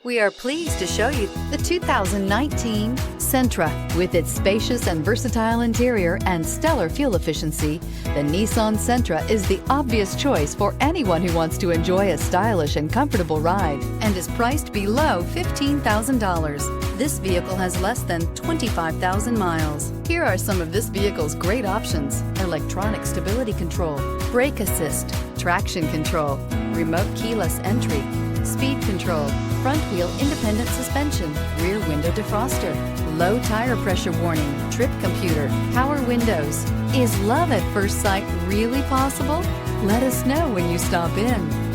We are pleased to show you the 2019 Sentra. With its spacious and versatile interior and stellar fuel efficiency, the Nissan Sentra is the obvious choice for anyone who wants to enjoy a stylish and comfortable ride and is priced below $15,000. This vehicle has less than 25,000 miles. Here are some of this vehicle's great options: electronic stability control, brake assist, traction control, remote keyless entry, speed control, front wheel independent suspension, rear window defroster, low tire pressure warning, trip computer, power windows. Is love at first sight really possible? Let us know when you stop in.